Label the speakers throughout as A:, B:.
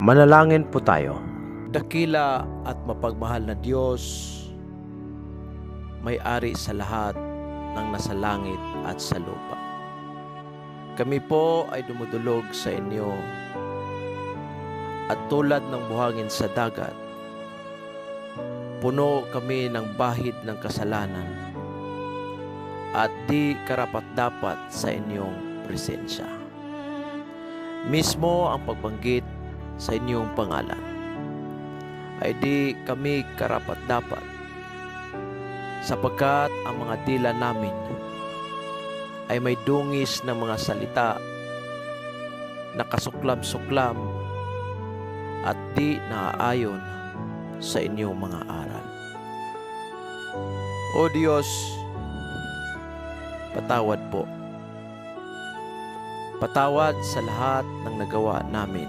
A: Manalangin po tayo.
B: Dakila at mapagmahal na Diyos, may-ari sa lahat ng nasa langit at sa lupa. Kami po ay dumudulog sa inyo at tulad ng buhangin sa dagat, puno kami ng bahid ng kasalanan at di karapat-dapat sa inyong presensya. Mismo ang pagbanggit sa inyong pangalan ay di kami karapat-dapat, sapagkat ang mga dila namin ay may dungis ng mga salita na kasuklam-suklam at di naaayon sa inyong mga aral. O Diyos, patawad po. Patawad sa lahat ng nagawa namin,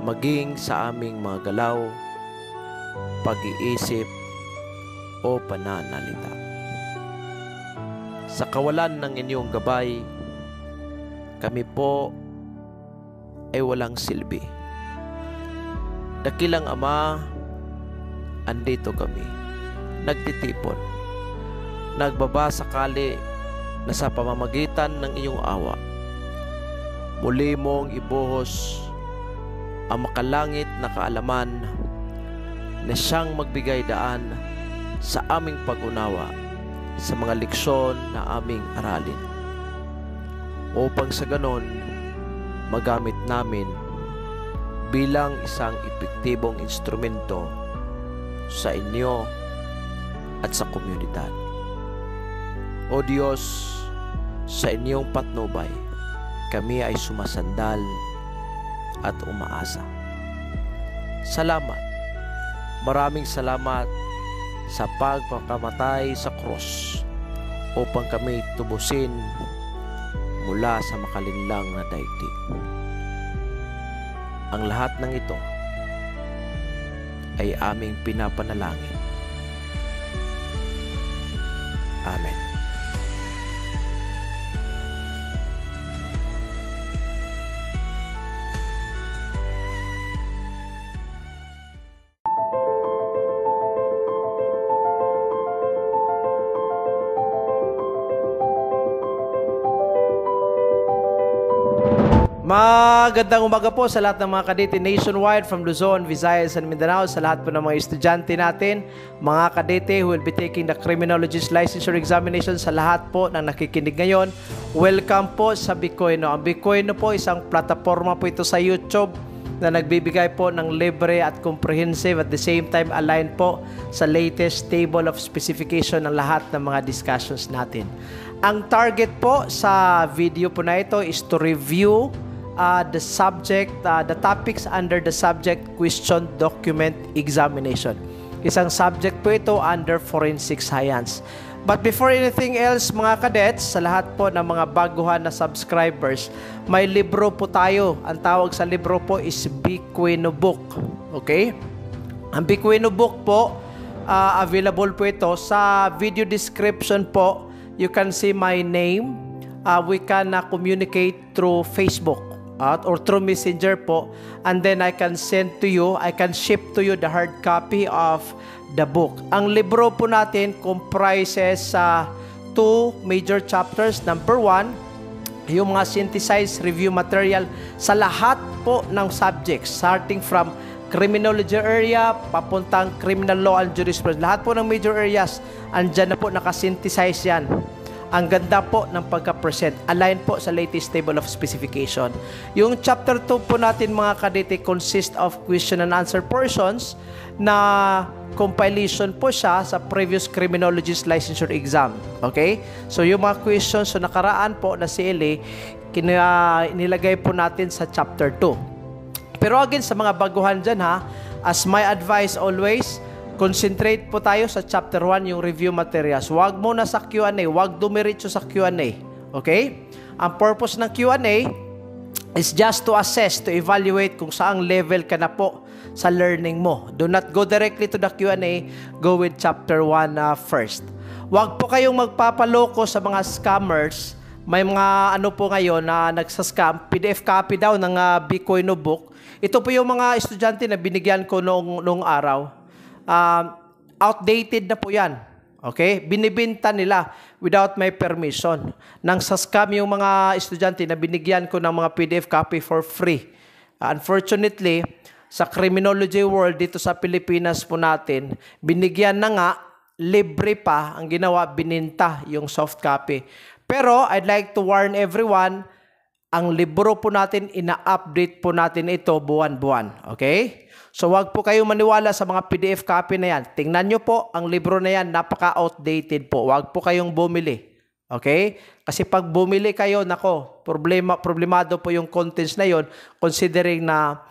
B: maging sa aming mga galaw, pag-iisip o pananalita. Sa kawalan ng inyong gabay, kami po ay walang silbi. Dakilang Ama, andito kami, nagtitipon, nagbabasakali na sa pamamagitan ng iyong awa, muli mong ibuhos ang makalangit na kaalaman na siyang magbigay daan sa aming pag-unawa sa mga leksyon na aming aralin, upang sa ganon magamit namin bilang isang epektibong instrumento sa inyo at sa komunidad. O Diyos, sa inyong patnubay, kami ay sumasandal at umaasa. Salamat. Maraming salamat sa pagpakamatay sa krus upang kami tubusin mula sa makalinlang na daigdig. Ang lahat ng ito ay aming pinapanalangin. Amen.
A: Magandang umaga po sa lahat ng mga kadete nationwide from Luzon, Visayas, and Mindanao, sa lahat po ng mga estudyante natin, mga kadete who will be taking the Criminologist Licensure Examination, sa lahat po ng nakikinig ngayon. Welcome po sa Bikoino. Ang Bikoino po, isang plataforma po ito sa YouTube na nagbibigay po ng libre at comprehensive at the same time aligned po sa latest table of specification ng lahat ng mga discussions natin. Ang target po sa video po na ito is to review the topics under the subject question document examination. Isang subject po ito under forensic science. But before anything else, mga kadets, sa lahat po ng mga baguhan na subscribers, may libro po tayo. Ang tawag sa libro po is Bikoino Book. Okay? Ang Bikoino Book po, available po ito sa video description po. You can see my name. We can communicate through Facebook or through Messenger po, and then I can send to you, I can ship to you the hard copy of the book. Ang libro po natin comprises two major chapters. Number 1, yung mga synthesized review material sa lahat po ng subjects, starting from criminology area, papuntang criminal law and jurisprudence. Lahat po ng major areas, andyan na po nakasynthesize yan. Ang ganda po ng pagka-present. Align po sa latest table of specification. Yung chapter 2 po natin, mga kadete, consist of question and answer portions na compilation po siya sa previous criminologist licensure exam. Okay? So yung mga questions sa nakaraan po na CLA, nilagay po natin sa chapter 2. Pero again, sa mga baguhan dyan as my advice always, concentrate po tayo sa chapter 1, yung review materials. Huwag muna sa Q&A. Huwag dumiretso sa Q&A. Okay? Ang purpose ng Q&A is just to assess, to evaluate kung saang level ka na po sa learning mo. Do not go directly to the Q&A. Go with chapter 1 first. Huwag po kayong magpapaloko sa mga scammers. May mga ano po ngayon na nagsascam, PDF copy daw ng Bikoino book. Ito po yung mga estudyante na binigyan ko noong araw. Outdated na po yan. Okay? Binibenta nila without my permission. Nang sa-scam yung mga estudyante na binigyan ko ng mga PDF copy for free. Unfortunately, sa criminology world dito sa Pilipinas po natin, binigyan na nga, libre pa, ang ginawa, bininta yung soft copy. Pero I'd like to warn everyone, ang libro po natin, ina-update po natin ito buwan-buwan. Okay? So wag po kayong maniwala sa mga PDF copy na yan. Tingnan nyo po, ang libro na yan, napaka-outdated po. Wag po kayong bumili. Okay? Kasi pag bumili kayo, nako, problemado po yung contents na yon, considering na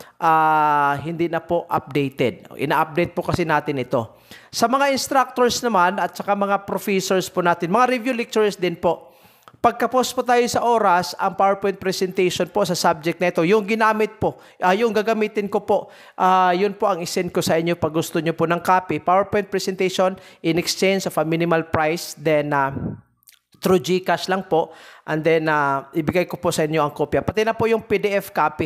A: hindi na po updated. Ina-update po kasi natin ito. Sa mga instructors naman at saka mga professors po natin, mga review lecturers din po, pagka-post po tayo sa oras, ang PowerPoint presentation po sa subject na ito, yung ginamit po, yung gagamitin ko po, yun po ang isend ko sa inyo pag gusto nyo po ng copy. PowerPoint presentation in exchange of a minimal price, then through GCash lang po, and then ibigay ko po sa inyo ang kopya. Pati na po yung PDF copy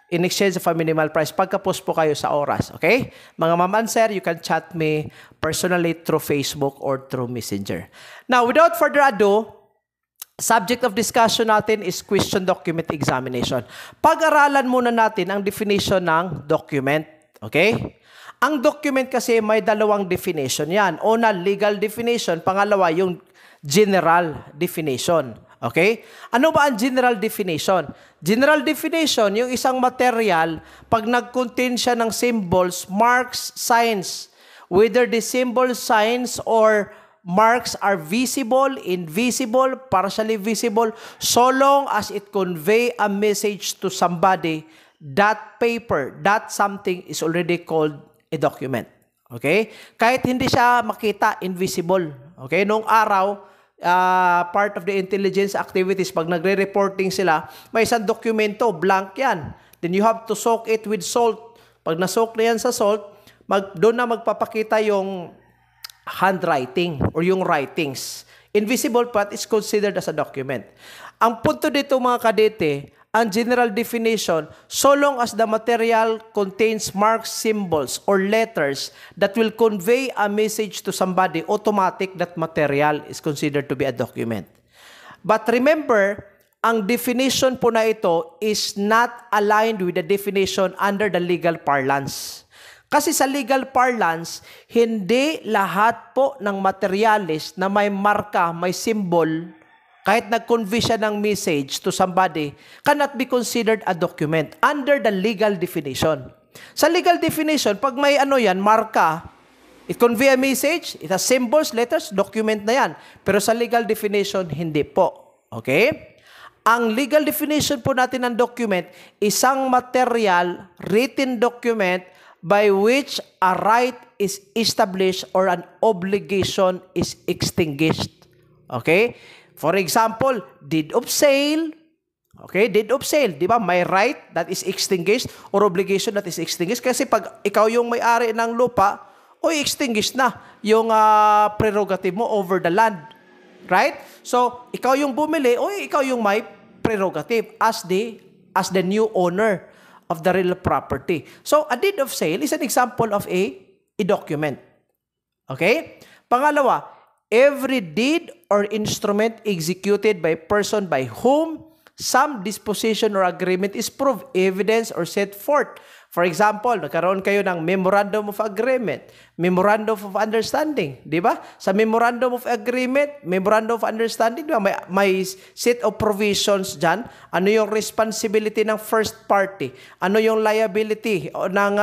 A: in exchange of a minimal price pagka-post po kayo sa oras. Okay? Mga ma'am and sir, you can chat me personally through Facebook or through Messenger. Now, without further ado, subject of discussion natin is question document examination. Pag-aralan muna natin ang definition ng document. Okay? Ang document kasi may dalawang definition yan. Una, legal definition. Pangalawa, yung general definition. Okay? Ano ba ang general definition? General definition, yung isang material, pag nag-contain siya ng symbols, marks, signs, whether the symbol, signs, or marks are visible, invisible, partially visible, so long as it convey a message to somebody, that paper, that something is already called a document. Okay? Kahit hindi siya makita, invisible. Okay? Noong araw, part of the intelligence activities, pag nagre-reporting sila, may isang dokumento, blank yan. Then you have to soak it with salt. Pag nasoak na yan sa salt, doon na magpapakita yung handwriting or yung writings. Invisible but is considered as a document. Ang punto dito mga kadete, ang general definition, so long as the material contains marks, symbols, or letters that will convey a message to somebody, automatic that material is considered to be a document. But remember, ang definition po na ito is not aligned with the definition under the legal parlance. Kasi sa legal parlance, hindi lahat po ng materialis na may marka, may symbol, kahit nag-convey siya ng message to somebody, cannot be considered a document under the legal definition. Sa legal definition, pag may marka, it convey a message, it has symbols, letters, document na yan. Pero sa legal definition, hindi po. Okay? Ang legal definition po natin ng document, isang material, written document, by which a right is established or an obligation is extinguished. Okay? For example, deed of sale. Okay, deed of sale. Di ba? May right that is extinguished or obligation that is extinguished. Kasi pag ikaw yung may-ari ng lupa, extinguished na yung prerogative mo over the land. Right? So, ikaw yung bumili, ikaw yung may prerogative as the new owner of the real property. So, a deed of sale is an example of a document. Okay? Pangalawa, every deed or instrument executed by person by whom some disposition or agreement is proved, evidence, or set forth. For example, nagkaroon kayo ng Memorandum of Agreement, Memorandum of Understanding, di ba? Sa Memorandum of Agreement, Memorandum of Understanding, di ba? May set of provisions dyan. Ano yung responsibility ng first party? Ano yung liability ng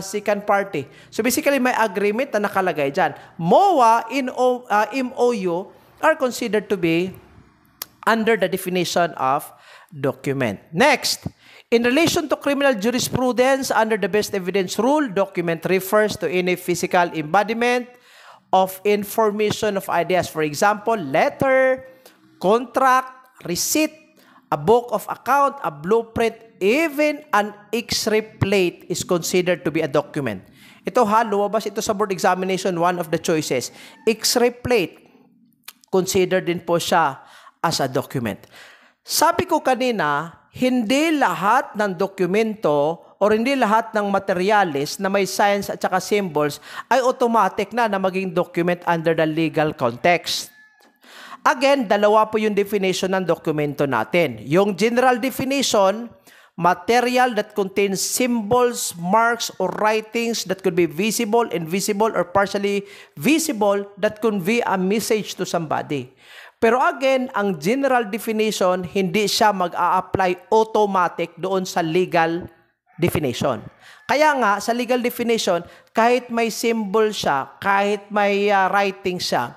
A: second party? So basically, may agreement na nakalagay dyan. MOA, MOU are considered to be under the definition of document. Next, in relation to criminal jurisprudence, under the best evidence rule, document refers to any physical embodiment of information of ideas. For example, letter, contract, receipt, a book of account, a blueprint, even an X-ray plate is considered to be a document. Ito lumabas ito sa board examination, one of the choices. X-ray plate, considered din po siya as a document. Sabi ko kanina, hindi lahat ng dokumento or hindi lahat ng materialis na may signs at saka symbols ay automatic na maging document under the legal context. Again, dalawa po yung definition ng dokumento natin. Yung general definition, material that contains symbols, marks, or writings that could be visible, invisible, or partially visible that convey a message to somebody. Pero again, ang general definition, hindi siya mag-a-apply automatic doon sa legal definition. Kaya nga, sa legal definition, kahit may symbol siya, kahit may writing siya,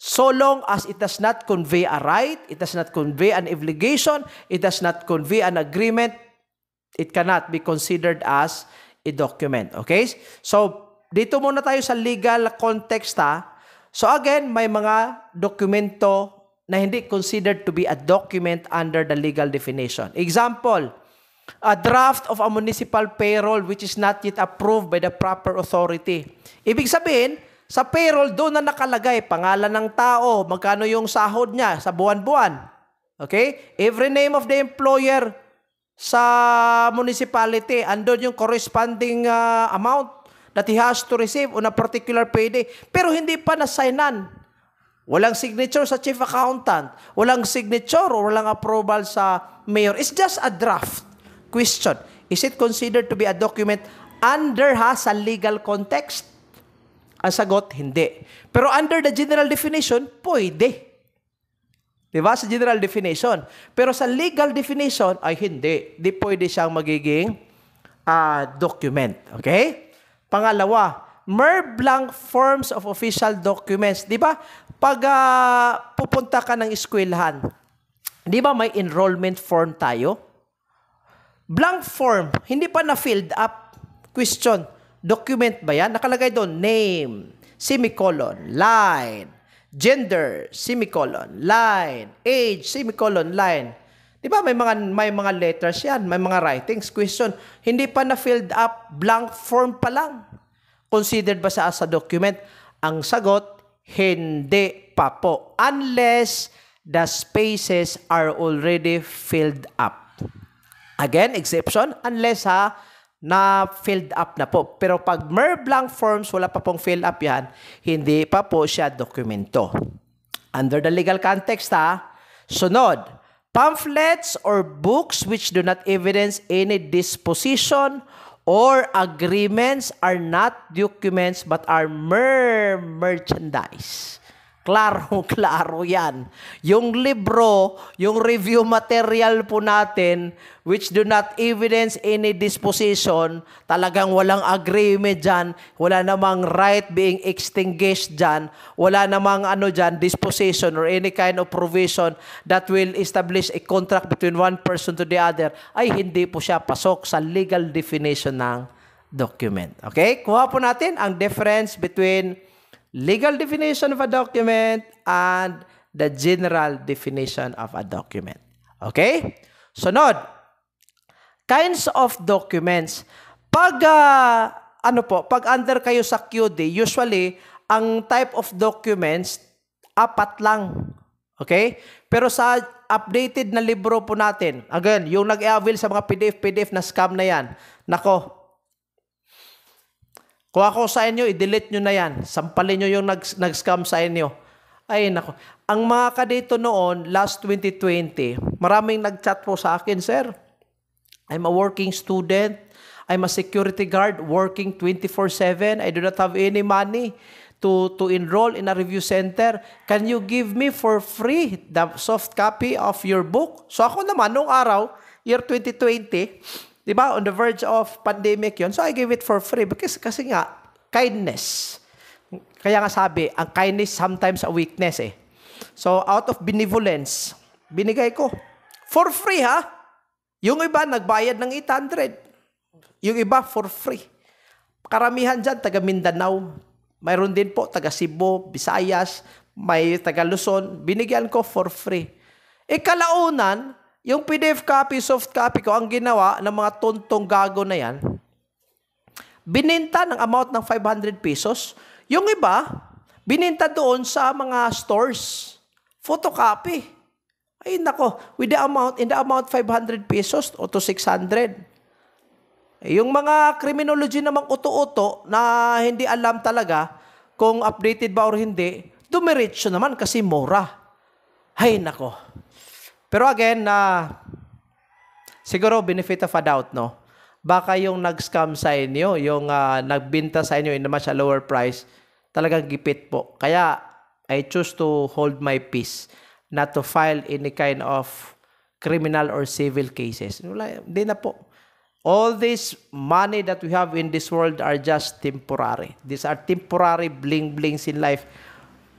A: so long as it does not convey a right, it does not convey an obligation, it does not convey an agreement, it cannot be considered as a document. Okay? So, dito muna tayo sa legal context ha. So again, may mga dokumento na hindi considered to be a document under the legal definition. Example, a draft of a municipal payroll which is not yet approved by the proper authority. Ibig sabihin, sa payroll doon na nakalagay, pangalan ng tao, magkano yung sahod niya sa buwan-buwan. Okay? Every name of the employer sa municipality, andun yung corresponding amount that he has to receive on a particular payday. Pero hindi pa na-signan. Walang signature sa chief accountant. Walang signature o walang approval sa mayor. It's just a draft. Question, is it considered to be a document under sa legal context? Ang sagot, hindi. Pero under the general definition, pwede. Diba? Sa general definition. Pero sa legal definition, ay hindi. Di pwede siyang magiging document. Okay? Pangalawa, mere blank forms of official documents. Di ba? Pag pupunta ka ng eskwelahan, di ba may enrollment form tayo? Blank form, hindi pa na-filled up. Question, document ba yan? Nakalagay doon, name, semicolon, line, gender, semicolon, line, age, semicolon, line. Di ba may mga letters yan, may mga writings. Question, hindi pa na-filled up, blank form pa lang. Considered ba sa as a document? Ang sagot, hindi pa po. Unless the spaces are already filled up. Again, exception, unless na filled up na po. Pero pag mere blank forms, wala pa pong fill up yan, hindi pa po siya dokumento. Under the legal context, sunod, pamphlets or books which do not evidence any disposition or agreements are not documents but are mere merchandise. Klaro yan. Yung libro, yung review material po natin, which do not evidence any disposition, talagang walang agreement dyan, wala namang right being extinguished dyan, wala namang disposition or any kind of provision that will establish a contract between one person to the other, ay hindi po siya pasok sa legal definition ng document. Okay? Kuha po natin ang difference between legal definition of a document and the general definition of a document. Okay? Sunod. Kinds of documents. Pag pag under kayo sa QD, usually ang type of documents 4 lang. Okay? Pero sa updated na libro po natin, again, yung nag-avail sa mga PDF na scam na yan, nako, kuha ko sa inyo, i-delete nyo na yan. Sampalin nyo yung nag-scam sa inyo. Ay, nako. Ang mga kadito noon, last 2020, maraming nag-chat po sa akin, sir. I'm a working student. I'm a security guard working 24/7. I do not have any money to enroll in a review center. Can you give me for free the soft copy of your book? So ako naman, nung araw, year 2020, di ba, on the verge of pandemic yon, so I gave it for free because kasi nga, kindness. Kaya nga sabi, ang kindness sometimes a weakness eh. So out of benevolence, binigay ko. For free Yung iba, nagbayad ng 800. Yung iba, for free. Karamihan dyan, taga Mindanao. Mayroon din po, taga Cebu, Visayas, may taga Luzon. Binigyan ko for free. Kalaunan, yung PDF copy, soft copy ko, ang ginawa ng mga tontong gago na yan, bininta ng amount ng 500 pesos. Yung iba, bininta doon sa mga stores. Photocopy. Ay nako, in the amount 500 pesos o to 600. Yung mga criminology namang uto-uto na hindi alam talaga kung updated ba or hindi, dumiretso naman kasi mura. Hay nako. Pero again, siguro benefit of a doubt, no? Baka yung nag-scam sa inyo, yung nagbinta sa inyo in a much lower price, talagang gipit po. Kaya, I choose to hold my peace, not to file any kind of criminal or civil cases. Wala, hindi na po. All this money that we have in this world are just temporary. These are temporary bling-blings in life.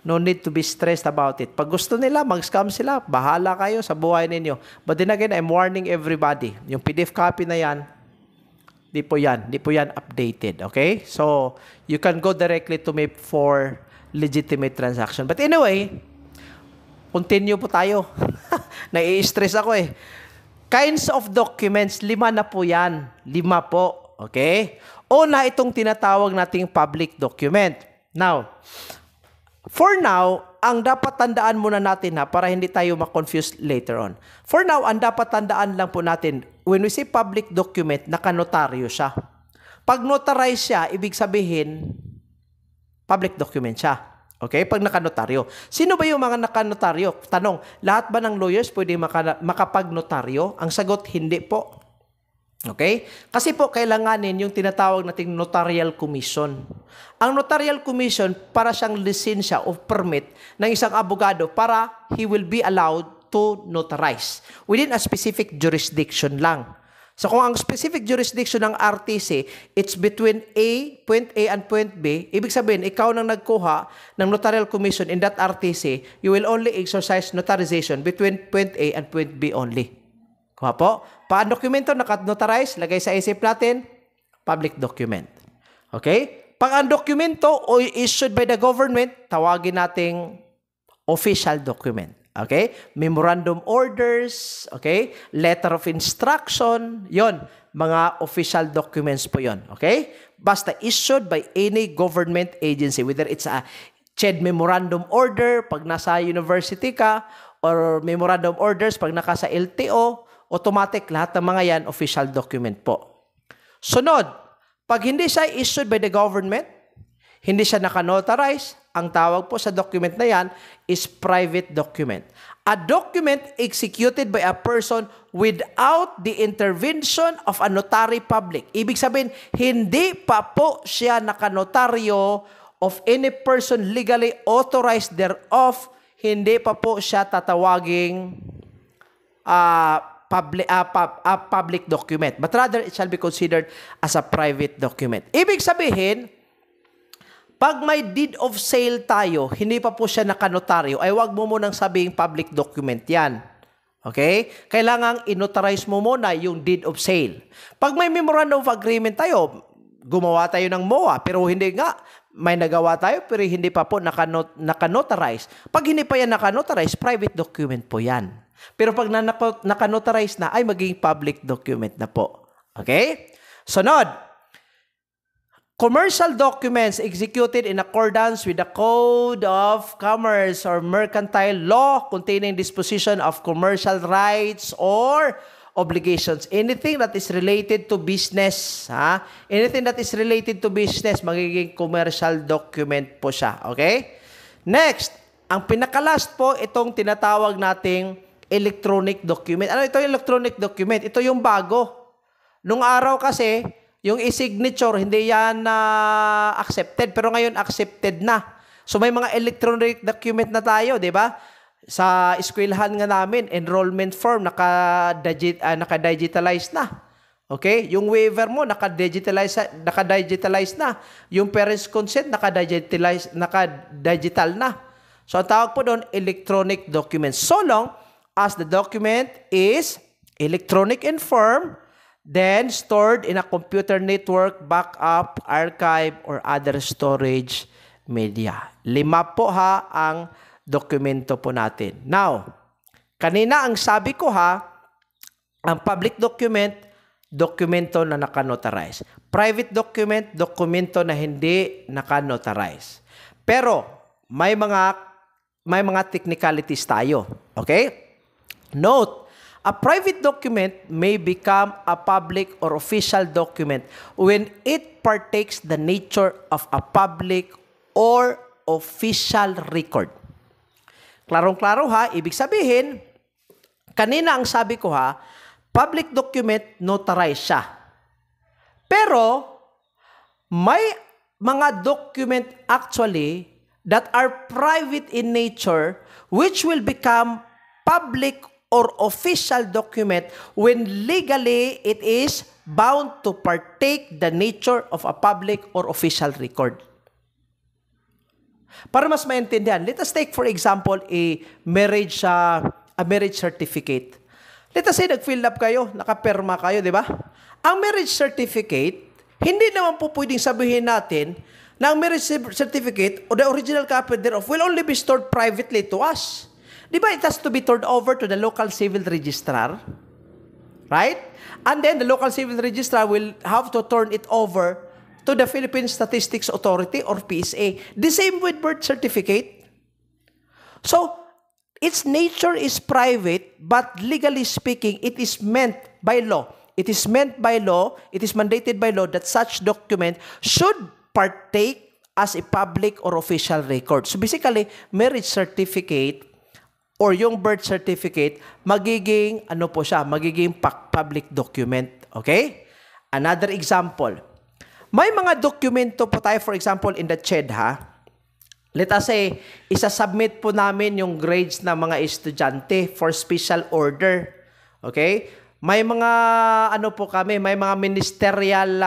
A: No need to be stressed about it. Pag gusto nila, mag-scam sila, bahala kayo sa buhay ninyo. But then again, I'm warning everybody. Yung PDF copy na yan, di po yan updated. Okay? So, you can go directly to me for legitimate transaction. But anyway, continue po tayo. Nai-stress ako eh. Kinds of documents, 5 na po yan. 5 po. Okay? Una, itong tinatawag nating public document. Now, for now, ang dapat tandaan muna natin para hindi tayo ma-confuse later on. For now, ang dapat tandaan lang po natin, when we say public document, nakanotaryo siya. Pag notarize siya, ibig sabihin, public document siya. Okay? Pag nakanotaryo. Sino ba yung mga nakanotaryo? Tanong, lahat ba ng lawyers pwede makapag-notaryo? Ang sagot, hindi po. Okay? Kasi po, kailanganin yung tinatawag nating notarial commission. Ang notarial commission, para siyang lisensya o permit ng isang abogado para he will be allowed to notarize within a specific jurisdiction lang. So kung ang specific jurisdiction ng RTC, it's between point A and point B, ibig sabihin, ikaw nang nagkuha ng notarial commission in that RTC, you will only exercise notarization between point A and point B only. Kuha po? Paan dokumento nakat-notarize, lagay sa isip natin, public document. Okay? Pag ang dokumento o issued by the government, tawagin nating official document. Okay? Memorandum orders, okay? Letter of instruction, yon, mga official documents po yon. Okay? Basta issued by any government agency, whether it's a CHED memorandum order pag nasa university ka, or memorandum orders pag nasa LTO, automatic lahat ng mga yan official document po. Sunod, pag hindi siya issued by the government, hindi siya naka-notarize, ang tawag po sa document na yan is private document. A document executed by a person without the intervention of a notary public. Ibig sabihin, hindi pa po siya nakanotaryo of any person legally authorized thereof, hindi pa po siya tatawaging public document. But rather, it shall be considered as a private document. Ibig sabihin, pag may deed of sale tayo, hindi pa po siya nakanotaryo, ay wag mo munang sabihing public document yan. Okay? Kailangang inotarize mo muna yung deed of sale. Pag may memorandum of agreement tayo, gumawa tayo ng MOA, pero hindi nga, may nagawa tayo, pero hindi pa po nakanotarize. Pag hindi pa yan nakanotarize, private document po yan. Pero pag nakanotarize na, ay magiging public document na po. Okay? Sunod. Commercial documents executed in accordance with the Code of Commerce or Mercantile Law containing disposition of commercial rights or obligations. Anything that is related to business, anything that is related to business, magiging commercial document po siya. Okay? Next, ang pinakalast po, itong tinatawag nating electronic document. Ano ito yung electronic document? Ito yung bago. Nung araw kasi, yung e-signature, hindi yan accepted. Pero ngayon, accepted na. So, may mga electronic document na tayo, di ba? Sa eskwelahan nga namin, enrollment form, naka-digitalize na. Okay? Yung waiver mo, naka-digitalize na. Yung parents' consent, naka-digital na. So, ang tawag po doon, electronic document. So long as the document is electronic in form, then stored in a computer network, backup, archive, or other storage media. 5 po ang dokumento po natin. Now, kanina ang sabi ko ang public document, dokumento na naka-notarize. Private document, dokumento na hindi naka-notarize. Pero, may mga technicalities tayo. Okay? Note, a private document may become a public or official document when it partakes the nature of a public or official record. Klarong-klaro ha, ibig sabihin, kanina ang sabi ko ha, public document, notarized siya. Pero, may mga document actually that are private in nature which will become public or official document when legally it is bound to partake the nature of a public or official record. Para mas maintindihan, let us take for example a marriage certificate. Let us say nag-fill up kayo, nakaperma kayo, di ba? Ang marriage certificate, hindi naman po pwedeng sabihin natin na ang marriage certificate or the original copy thereof will only be stored privately to us. Di ba it has to be turned over to the local civil registrar? Right? And then the local civil registrar will have to turn it over to the Philippine Statistics Authority or PSA. The same with birth certificate. So, its nature is private, but legally speaking, it is meant by law. It is meant by law, it is mandated by law that such document should partake as a public or official record. So basically, marriage certificate or yung birth certificate, magiging, ano po siya, magiging public document. Okay? Another example. May mga dokumento po tayo, for example, in the CHED, ha? Let us say, isa-submit po namin yung grades ng mga estudyante for special order. Okay? May mga, ano po kami, may mga ministerial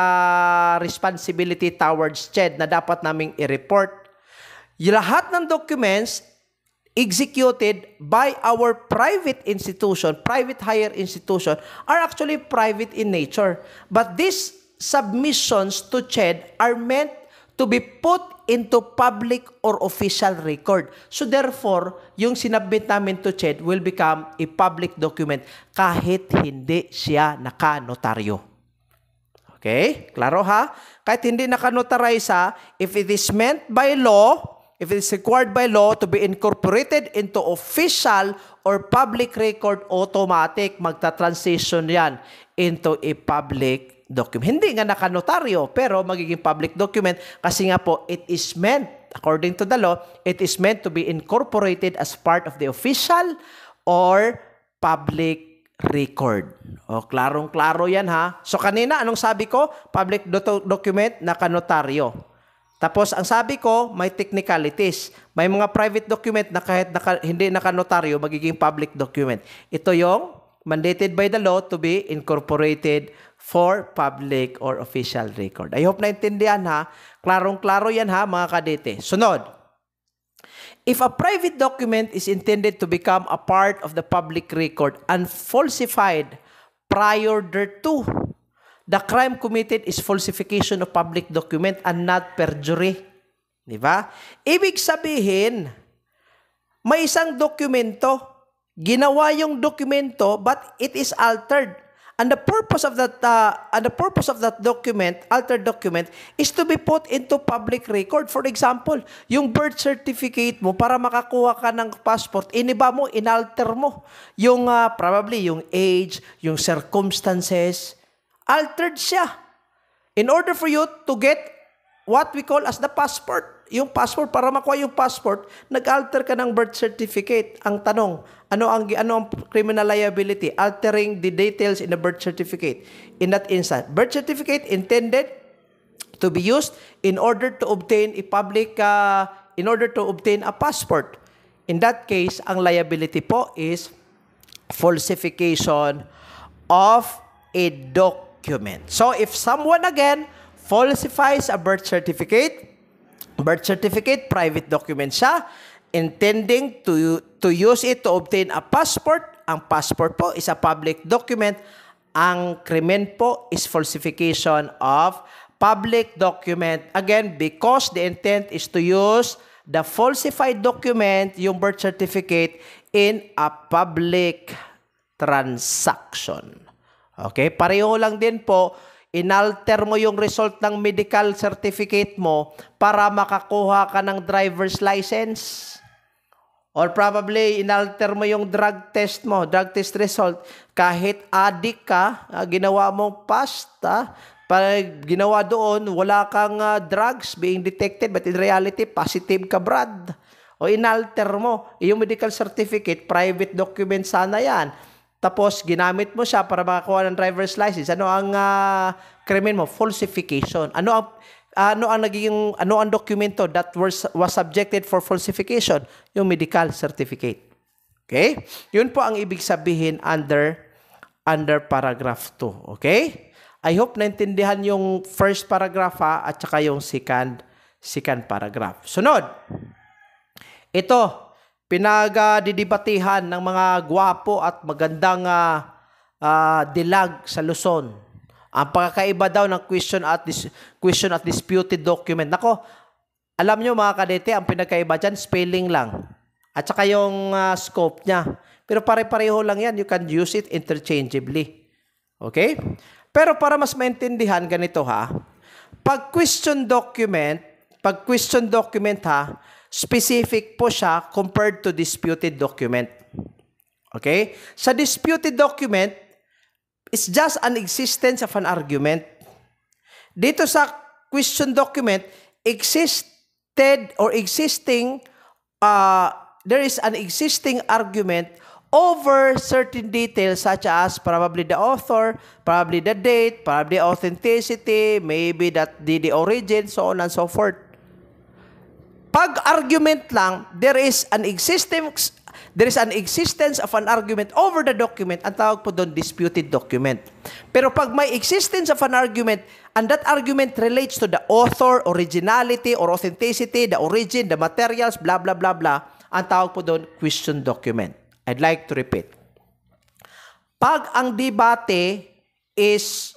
A: responsibility towards CHED na dapat naming i-report. Yung lahat ng documents executed by our private institution, private higher institution, are actually private in nature. But these submissions to CHED are meant to be put into public or official record. So therefore, yung sinabit namin to CHED will become a public document kahit hindi siya nakanotaryo. Okay? Klaro ha? Kahit hindi nakanotarize ha, if it is meant by law, if it is required by law to be incorporated into official or public record, automatic, magta-transition yan into a public document. Hindi nga nakanotaryo, pero magiging public document kasi nga po, it is meant, according to the law, it is meant to be incorporated as part of the official or public record. O, klarong-klaro yan ha. So kanina, anong sabi ko? Public document, nakanotaryo. Tapos, ang sabi ko, may technicalities. May mga private document na kahit hindi nakanotaryo, magiging public document. Ito yung mandated by the law to be incorporated for public or official record. I hope naintindihan ha. Klarong-klaro yan ha, mga kadete. Sunod. If a private document is intended to become a part of the public record and falsified prior thereto, the crime committed is falsification of public document and not perjury. Di ba? Ibig sabihin, may isang dokumento, ginawa yung dokumento, but it is altered. And the purpose of that document, altered document, is to be put into public record. For example, yung birth certificate mo, para makakuha ka ng passport, iniba mo, inalter mo. Yung probably yung age, yung circumstances, altered siya. In order for you to get what we call as the passport, yung passport, para makuha yung passport, nag-alter ka ng birth certificate. Ang tanong, ano ang criminal liability? Altering the details in the birth certificate. In that instance, birth certificate intended to be used in order to obtain a passport. In that case, ang liability po is falsification of a document. So, if someone again falsifies a birth certificate, private document siya, intending to use it to obtain a passport. Ang passport po is a public document. Ang krimen po is falsification of public document. Again, because the intent is to use the falsified document, yung birth certificate, in a public transaction. Okay? Pareho lang din po, inalter mo yung result ng medical certificate mo para makakuha ka ng driver's license. Or probably, inalter mo yung drug test mo, drug test result. Kahit addict ka, ginawa mong pasta, pag ginawa doon, wala kang drugs being detected, but in reality, positive ka, Brad. O inalter mo. Yung medical certificate, private document sana yan. Tapos, ginamit mo siya para makakuha ng driver's license. Ano ang krimen mo? Falsification. Ano ang dokumento that was subjected for falsification? Yung medical certificate. Okay? Yun po ang ibig sabihin under paragraph 2. Okay? I hope naintindihan yung first paragraph at saka yung second paragraph. Sunod. Ito, pinagdidibatihan ng mga gwapo at magandang dilag sa Luzon. Ang pagkakaiba daw ng question at disputed document. Nako, alam nyo mga kadete, ang pinagkaiba dyan, spelling lang. At saka yung scope niya. Pero pare-pareho lang yan. You can use it interchangeably. Okay? Pero para mas maintindihan, ganito ha. Pag question document ha, specific po siya compared to disputed document. Okay? Sa disputed document, it's just an existence of an argument. Dito sa question document, there is an existing argument over certain details such as probably the author, probably the date, probably authenticity, maybe the origin, so on and so forth. Pag argument lang, there is an existence of an argument over the document. Ang tawag po doon, disputed document. Pero pag may existence of an argument, and that argument relates to the author, originality, or authenticity, the origin, the materials, blah, blah, blah, blah, ang tawag po doon, question document. I'd like to repeat. Pag ang debate is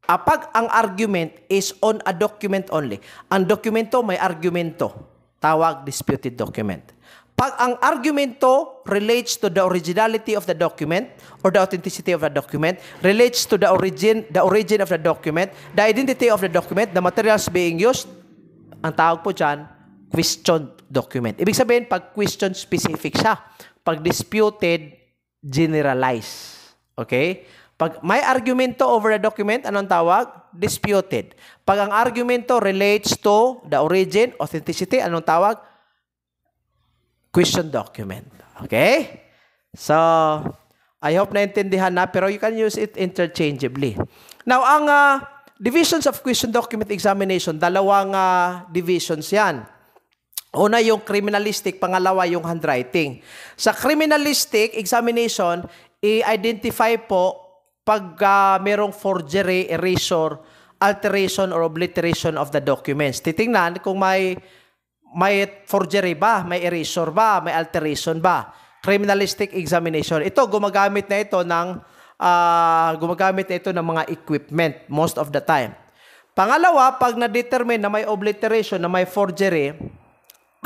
A: pag ang argument is on a document only, ang dokumento may argumento, tawag disputed document. Pag ang argumento relates to the originality of the document or the authenticity of the document, relates to the origin of the document, the identity of the document, the materials being used, ang tawag po dyan, question document. Ibig sabihin, pag question specific siya, pag disputed, generalize. Okay? Pag may argumento over the document, anong tawag? Disputed. Pag ang argumento relates to the origin, authenticity, anong tawag? Question document. Okay? So, I hope naintindihan na, pero you can use it interchangeably. Now, ang divisions of question document examination, dalawang divisions yan. Una yung criminalistic, pangalawa yung handwriting. Sa criminalistic examination, i-identify po pag merong forgery, erasure, alteration, or obliteration of the documents. Titingnan kung may forgery ba, may erasure ba, may alteration ba. Criminalistic examination. Ito, gumagamit na ito ng mga equipment most of the time. Pangalawa, pag na-determine na may obliteration, na may forgery,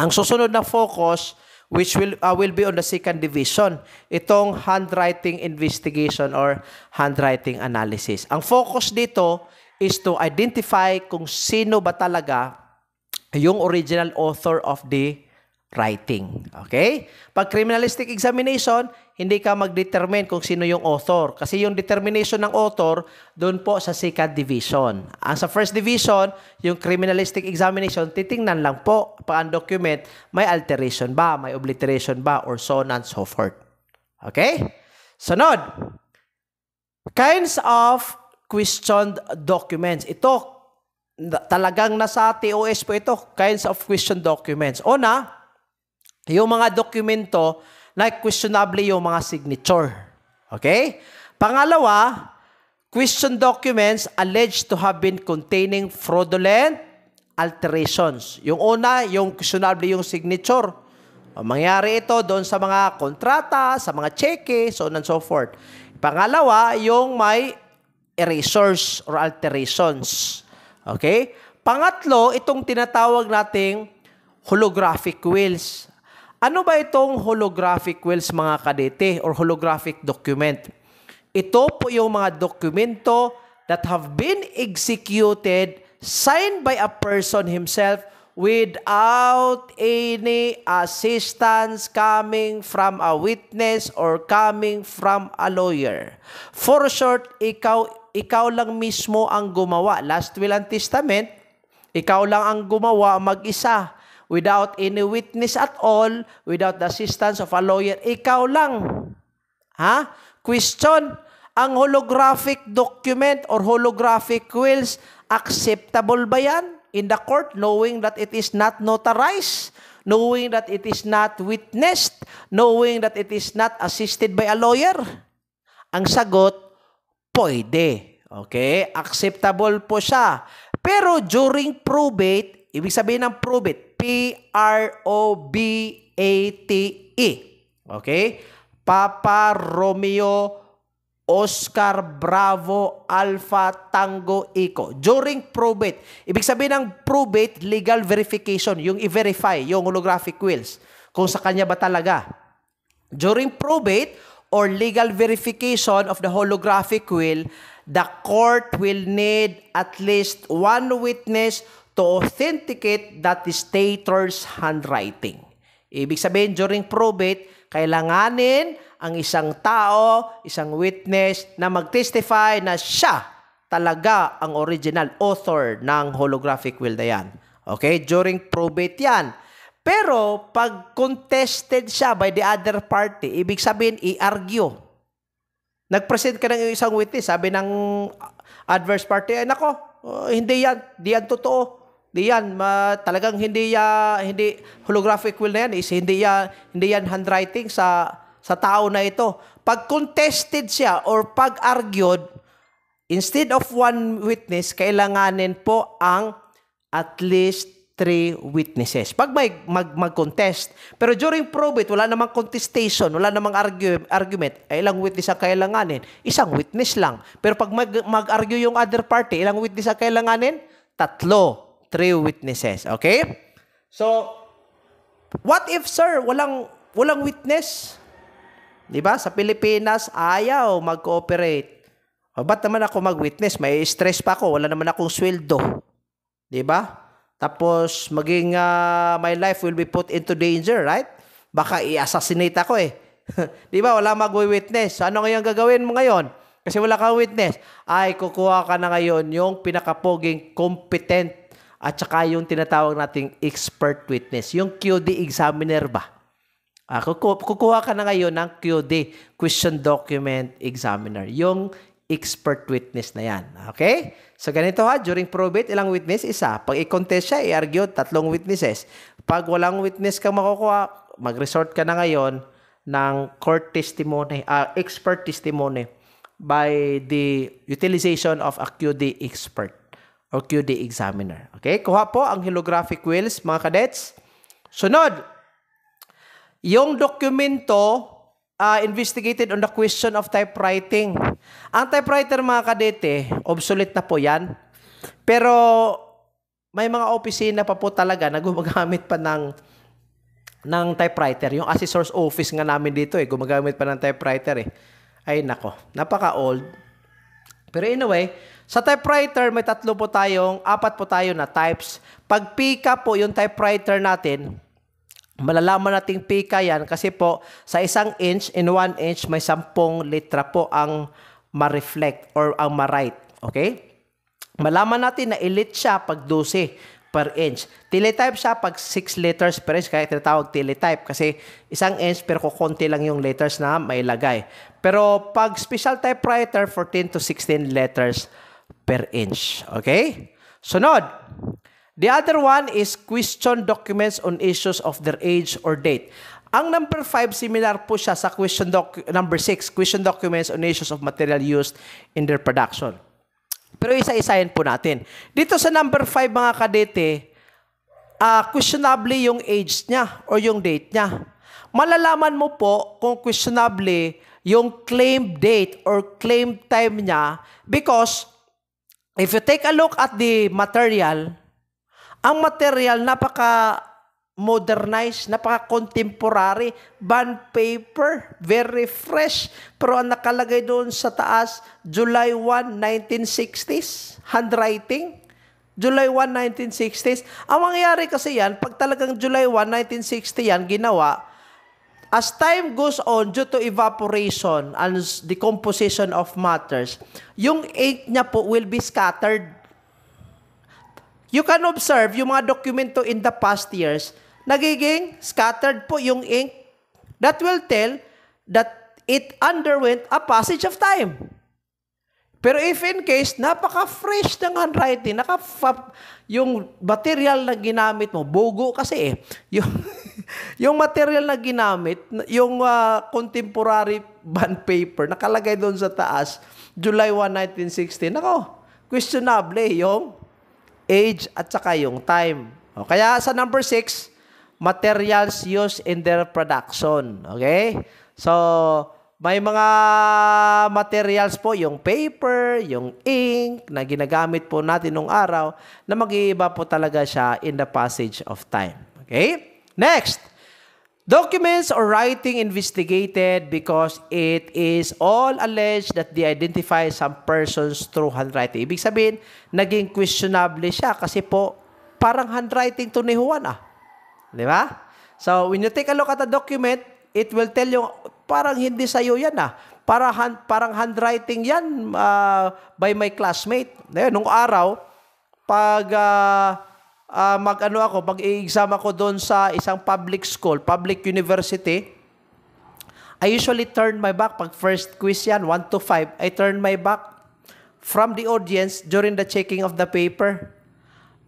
A: ang susunod na focus which will be on the second division. Itong handwriting investigation or handwriting analysis. Ang focus dito is to identify kung sino ba talaga yung original author of the writing. Okay? Pag criminalistic examination, hindi ka mag-determine kung sino yung author. Kasi yung determination ng author, doon po sa second division. Ang sa first division, yung criminalistic examination, titingnan lang po pa ang document, may alteration ba, may obliteration ba, or so on and so forth. Okay? Sunod. Kinds of questioned documents. Ito, talagang nasa TOS po ito, kinds of question documents. Una, yung mga dokumento na questionable yung mga signature. Okay? Pangalawa, question documents alleged to have been containing fraudulent alterations. Yung una, yung questionable yung signature. Mangyari ito doon sa mga kontrata, sa mga cheque, so on and so forth. Pangalawa, yung may erasures or alterations. Okay? Pangatlo, itong tinatawag nating holographic wills. Ano ba itong holographic wills, mga kadete, or holographic document? Ito po yung mga dokumento that have been executed, signed by a person himself without any assistance coming from a witness or coming from a lawyer. For short, ikaw lang mismo ang gumawa. Last will and testament, ikaw lang ang gumawa mag-isa. Without any witness at all, without the assistance of a lawyer, ikaw lang. Ha? Question, ang holographic document or holographic wills, acceptable ba yan in the court, knowing that it is not notarized, knowing that it is not witnessed, knowing that it is not assisted by a lawyer? Ang sagot, pwede. Okay? Acceptable po siya. Pero during probate, ibig sabihin ng probate, P-R-O-B-A-T-E. Okay? Papa Romeo Oscar Bravo Alpha Tango Eco. During probate. Ibig sabihin ng probate, legal verification. Yung i-verify, yung holographic wills. Kung sa kanya ba talaga. During probate or legal verification of the holographic will, the court will need at least one witness to authenticate that stator's handwriting. Ibig sabihin, during probate, kailanganin ang isang tao, isang witness na mag-testify na siya talaga ang original author ng holographic will na yan. Okay? During probate yan. Pero, pag contested siya by the other party, ibig sabihin, i-argue. Nag-present ka ng isang witness, sabi ng adverse party, ay nako, hindi yan totoo. Hindi yan, talagang hindi holographic will na yan, hindi yan handwriting sa tao na ito. Pag contested siya or pag argued, instead of one witness, kailanganin po ang at least 3 witnesses. Pag may mag-contest. Pero during probate, wala namang contestation, wala namang argument, ilang witness ang kailanganin? Isang witness lang. Pero pag mag-argue yung other party, ilang witness ang kailanganin? 3 witnesses. Okay? So, what if, sir, walang witness? Diba? Sa Pilipinas, ayaw mag-cooperate. O, ba't naman ako mag-witness? May stress pa ako. Wala naman akong sweldo. Diba? Tapos, maging my life will be put into danger, right? Baka i-assassinate ako eh. Diba? Wala mag-witness. So, ano ngayon gagawin mo ngayon? Kasi wala kang witness. Ay, kukuha ka na ngayon yung pinakapoging competent at saka yung tinatawag nating expert witness. Yung QD examiner ba? Kukuha ka na ngayon ng QD, Question Document Examiner. Yung expert witness na yan. Okay? So, ganito ha, during probate, ilang witness? Isa. Pag i-contest siya, i-argue, 3 witnesses. Pag walang witness kang makukuha, mag-resort ka na ngayon ng court testimony, expert testimony by the utilization of a QD expert or QD examiner. Okay? Kuha po ang holographic wills, mga kadets. Sunod, yung dokumento investigated on the question of typewriting. Ang typewriter, mga kadete, obsolete na po yan. Pero may mga opisina pa po talaga na gumagamit pa ng typewriter. Yung assessor's office nga namin dito gumagamit pa ng typewriter Ay nako, napaka-old. Pero anyway, sa typewriter may 4 po tayo na types. Pag pika po yung typewriter natin, malalaman nating pika yan kasi po sa 1 inch, in 1 inch, may 10 litra po ang ma-reflect or ang ma-write. Okay? Malaman natin na elite siya pag 12 per inch. Teletype siya pag 6 letters per inch, kaya tinatawag teletype kasi 1 inch pero kukunti lang yung letters na mailagay. Pero pag special typewriter, 14 to 16 letters per inch. Okay? Sunod. The other one is question documents on issues of their age or date. Ang number 5, similar po siya sa number 6, question documents on issues of material used in their production. Pero isa-isahin po natin. Dito sa number 5, mga kadete, questionably yung age niya or yung date niya. Malalaman mo po kung questionably yung claim date or claim time niya because if you take a look at the material, ang material napaka-modernized, napaka-contemporary, bond paper, very fresh. Pero ang nakalagay doon sa taas, July 1, 1960s, handwriting. July 1, 1960s. Ang mangyayari kasi yan, pag talagang July 1, 1960 yan, ginawa, as time goes on, due to evaporation and decomposition of matters, yung ink niya po will be scattered. You can observe yung mga dokumento in the past years, nagiging scattered po yung ink. That will tell that it underwent a passage of time. Pero if in case, napaka-fresh ng handwriting, yung material na ginamit mo, bugo kasi yung material na ginamit, yung contemporary bond paper, nakalagay doon sa taas, July 1, 1960, questionable yung age at saka yung time. O, kaya sa number 6, materials used in their production. Okay? So, may mga materials po, yung paper, yung ink, na ginagamit po natin nung araw, na mag-iiba po talaga siya in the passage of time. Okay? Next, documents or writing investigated because it is all alleged that they identify some persons through handwriting. Ibig sabihin, naging questionable siya kasi po, parang handwriting to ni Juan Di ba? So, when you take a look at a document, it will tell you, parang hindi sa'yo yan parang handwriting yan by my classmate. Nung araw, pag mag-i-exam ako doon sa isang public school, public university, I usually turn my back. Pag first quiz yan, 1 to 5, I turn my back from the audience during the checking of the paper.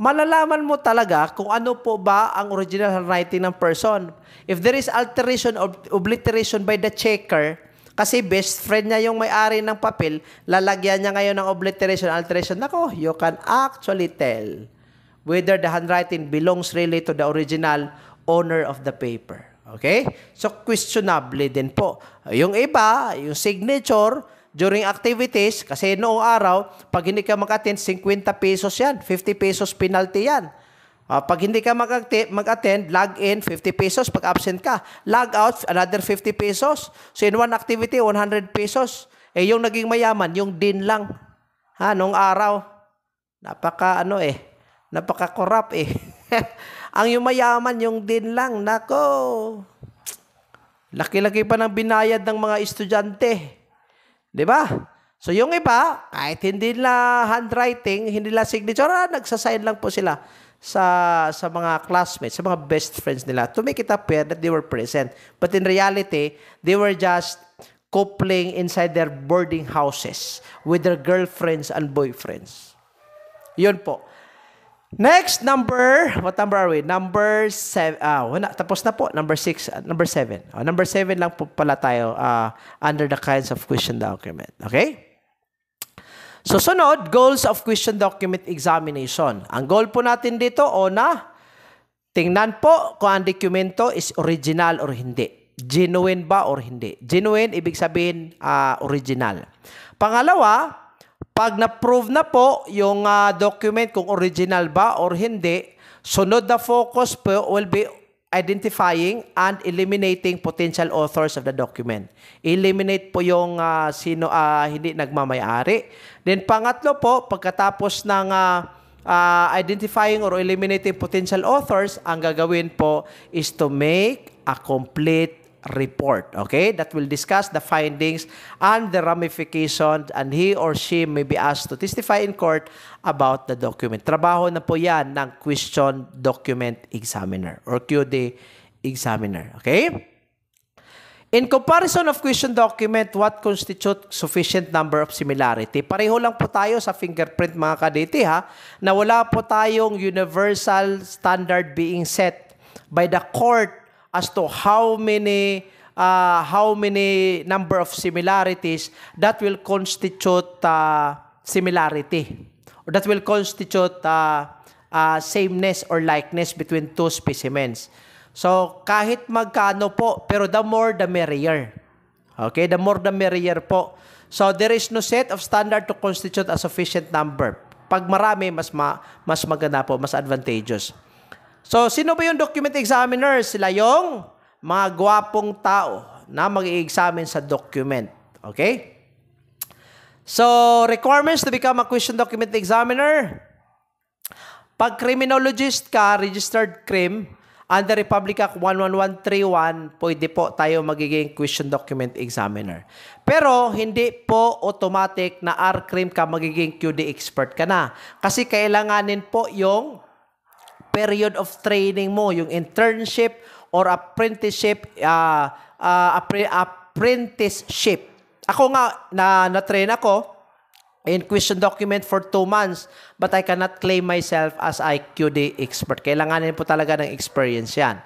A: Malalaman mo talaga kung ano po ba ang original handwriting ng person. If there is alteration or obliteration by the checker, kasi best friend niya yung may-ari ng papel, lalagyan niya ngayon ng obliteration, alteration, you can actually tell whether the handwriting belongs really to the original owner of the paper. Okay? So, questionable din po. Yung iba, yung signature, during activities, kasi noong araw, pag hindi ka mag-attend, 50 pesos yan. 50 pesos penalty yan. Pag hindi ka mag-attend, log in, 50 pesos. Pag absent ka, log out, another 50 pesos. So in one activity, 100 pesos. Yung naging mayaman, yung din lang. Noong araw, napaka-corrupt Ang yung mayaman, yung din lang, laki-laki pa ng binayad ng mga estudyante. Diba? So yung iba, kahit hindi nila handwriting, hindi nila signature, nagsasign lang po sila sa mga classmates, sa mga best friends nila to make it appear that they were present. But in reality, they were just coupling inside their boarding houses with their girlfriends and boyfriends. Yun po. Next, what number are we? Number 7. Tapos na po. Number 6. Number 7. Number 7 lang po pala tayo under the kinds of question document. Okay? So, sunod, goals of question document examination. Ang goal po natin dito, tingnan po kung ang dokumento is original or hindi. Genuine ba or hindi? Genuine, ibig sabihin original. Pangalawa, pag na-prove na po yung document kung original ba or hindi, sunod na focus po will be identifying and eliminating potential authors of the document. Eliminate po yung sino hindi nagmamayari. Then pangatlo po, pagkatapos ng identifying or eliminating potential authors, ang gagawin po is to make a complete report, okay, that will discuss the findings and the ramifications, and he or she may be asked to testify in court about the document. Trabaho na po yan ng question document examiner or QD examiner, okay? In comparison of question document, what constitute sufficient number of similarity? Pareho lang po tayo sa fingerprint, mga kadete, na wala po tayong universal standard being set by the court as to how many number of similarities that will constitute similarity, or that will constitute sameness or likeness between two specimens. So, kahit magkano po, pero the more the merrier. Okay, the more the merrier po. So, there is no set of standard to constitute a sufficient number. Pag marami, mas maganda po, mas advantageous. So, sino ba yung document examiner? Sila yung mga gwapong tao na mag-i-examine sa document. Okay? So, requirements to become a question document examiner. Pag criminologist ka, registered crim, under Republic Act 11131, pwede po tayo magiging question document examiner. Pero hindi po automatic na R-Crim ka magiging QD expert ka na. Kasi kailanganin po yung period of training mo, yung internship or apprenticeship, apprenticeship. Ako nga, na-train ako in question document for 2 months, but I cannot claim myself as a QD expert. Kailanganin po talaga ng experience yan.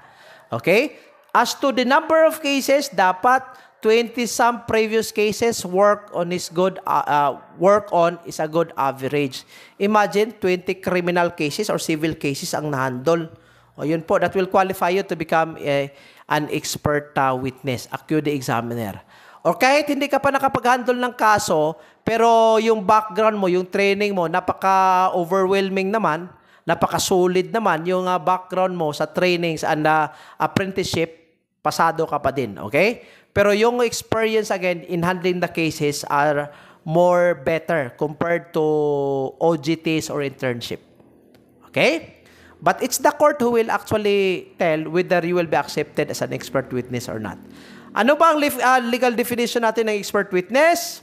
A: Okay? As to the number of cases, dapat 20 some previous cases work on is a good average. Imagine 20 criminal cases or civil cases ang nahandle. O yun po, that will qualify you to become an expert witness, a QD examiner. Or kahit hindi ka pa nakapag-handle ng kaso, pero yung background mo, yung training mo, napaka-overwhelming naman, napaka-solid naman yung background mo sa trainings and apprenticeship, pasado ka pa din, okay? Pero yung experience, again, in handling the cases are more better compared to OJTs or internship. Okay? But it's the court who will actually tell whether you will be accepted as an expert witness or not. Ano ba ang legal definition natin ng expert witness?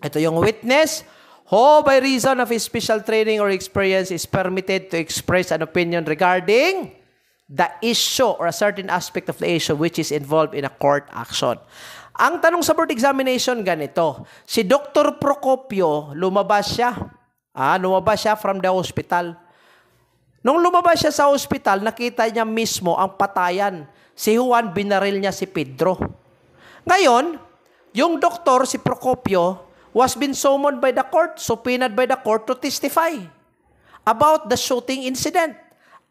A: Ito yung witness who by reason of his special training or experience is permitted to express an opinion regarding the issue or a certain aspect of the issue which is involved in a court action. Ang tanong sa board examination ganito, si Dr. Procopio, lumabas siya from the hospital. Nung lumabas siya sa hospital, nakita niya mismo ang patayan. Si Juan, binaril niya si Pedro. Ngayon, yung doktor, si Procopio, was been summoned by the court, subpoenaed by the court to testify about the shooting incident.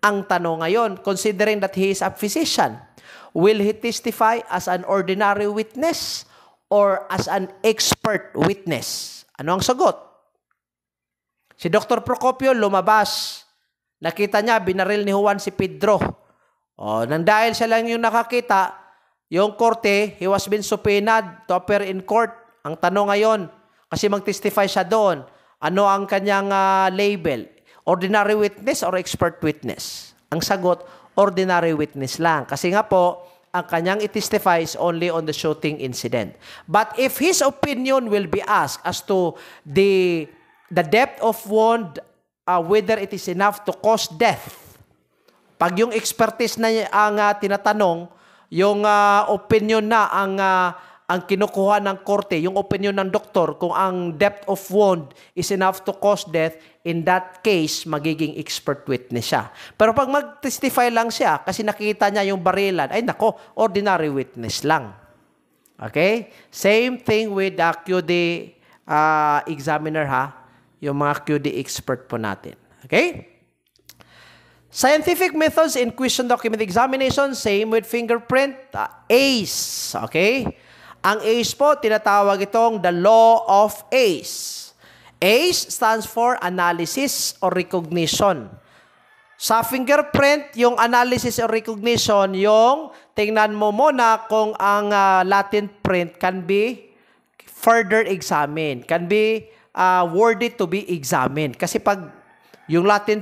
A: Ang tanong ngayon, considering that he is a physician, will he testify as an ordinary witness or as an expert witness? Ano ang sagot? Si Dr. Procopio lumabas. Nakita niya, binaril ni Juan si Pedro. Nang dahil siya lang yung nakakita, yung korte, he was been subpoenaed to appear in court. Ang tanong ngayon, kasi mag-testify siya doon, ano ang kanyang label? Ordinary witness or expert witness? Ang sagot, ordinary witness lang. Kasi nga po, ang kanyang i-testify is only on the shooting incident. But if his opinion will be asked as to the depth of wound, whether it is enough to cause death, pag yung expertise na ang tinatanong, yung opinion na ang kinukuha ng korte, yung opinion ng doktor, kung ang depth of wound is enough to cause death, in that case, magiging expert witness siya. Pero pag mag-testify lang siya, kasi nakita niya yung barilan, ay nako, ordinary witness lang. Okay? Same thing with the QD examiner yung mga QD expert po natin. Okay? Scientific methods in question document examination, same with fingerprint, ACE. Okay? Ang ACE po, tinatawag itong the law of ACE. ACE stands for analysis or recognition. Sa fingerprint, yung analysis or recognition, yung tingnan mo muna kung ang Latin print can be further examined, can be worthy to be examined. Kasi pag yung Latin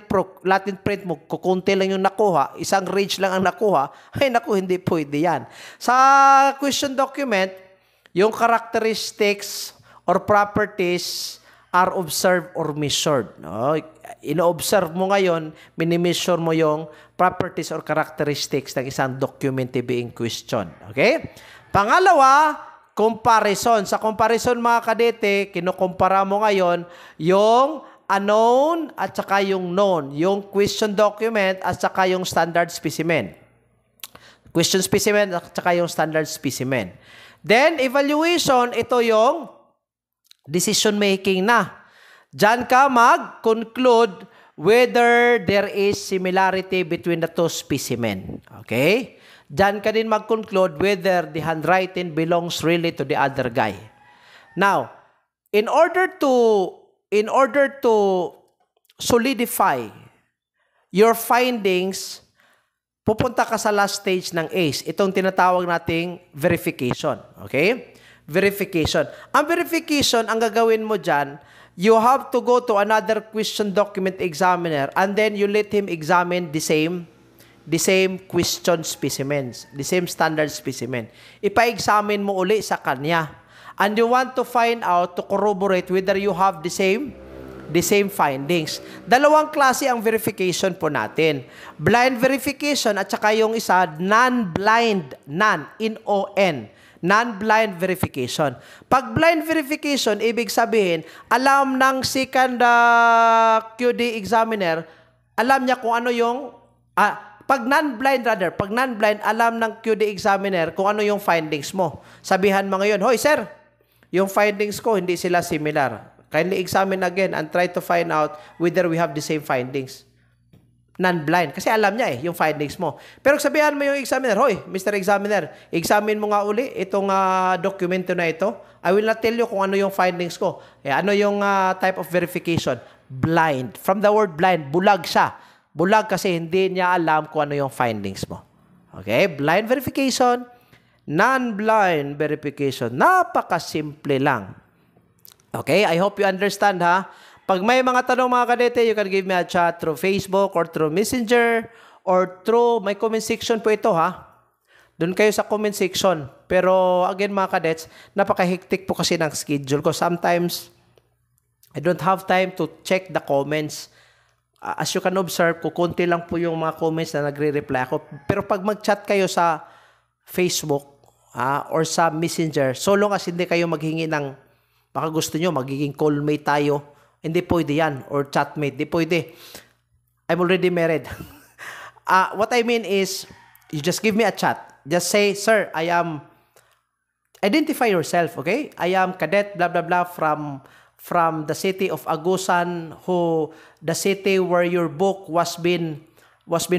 A: print mo, kukunti lang yung nakuha, isang range lang ang nakuha, ay naku, hindi pwede yan. Sa question document, yung characteristics or properties are observed or measured. No? Ino-observe mo ngayon, minimeasure mo yung properties or characteristics ng isang document to be in question. Okay? Pangalawa, comparison. Sa comparison mga kadete, kinukumpara mo ngayon yung unknown at saka yung known. Yung question document at saka yung standard specimen. Question specimen at saka yung standard specimen. Then, evaluation, ito yung decision making na. Diyan ka mag-conclude whether there is similarity between the two specimen. Okay? Diyan ka din mag-conclude whether the handwriting belongs really to the other guy. Now, in order to solidify your findings, pupunta ka sa last stage ng ACE. Itong tinatawag nating verification. Okay? Verification. Ang verification, ang gagawin mo dyan, you have to go to another question document examiner and then you let him examine the same question specimens, the same standard specimen. Ipa-examine mo uli sa kanya. And you want to find out, to corroborate whether you have the same findings. Dalawang klase ang verification po natin. Blind verification at saka yung isa, non-blind, N-O-N. Non-blind verification. Pag blind verification, ibig sabihin, alam ng second QD examiner, alam niya kung ano yung, pag non-blind, alam ng QD examiner kung ano yung findings mo. Sabihan mo ngayon, hoy sir, yung findings ko, hindi sila similar. Kindly examine again and try to find out whether we have the same findings. Non-blind. Kasi alam niya yung findings mo. Pero sabihan mo yung examiner, hoy, Mr. Examiner, examine mo nga uli itong dokumento na ito. I will not tell you kung ano yung findings ko. Ano yung type of verification? Blind. From the word blind, bulag siya. Bulag kasi hindi niya alam kung ano yung findings mo. Okay? Blind verification, non-blind verification. Napakasimple lang. Okay? I hope you understand, ha? Pag may mga tanong mga kadete, you can give me a chat through Facebook or through Messenger or through my comment section po ito, ha? Doon kayo sa comment section. Pero again mga kadets, napakahektik po kasi ng schedule ko. Sometimes, I don't have time to check the comments. As you can observe, kukunti lang po yung mga comments na nagre-reply ako. Pero pag mag-chat kayo sa Facebook or sa Messenger, so long as hindi kayo maghingi ng, baka gusto nyo, magiging callmate tayo, hindi pwede yan. Or chatmate. Hindi pwede. I'm already married. What I mean is, you just give me a chat. Just say, sir, identify yourself, okay? I am cadet, blah, blah, blah, from the city of Agusan, the city where your book was been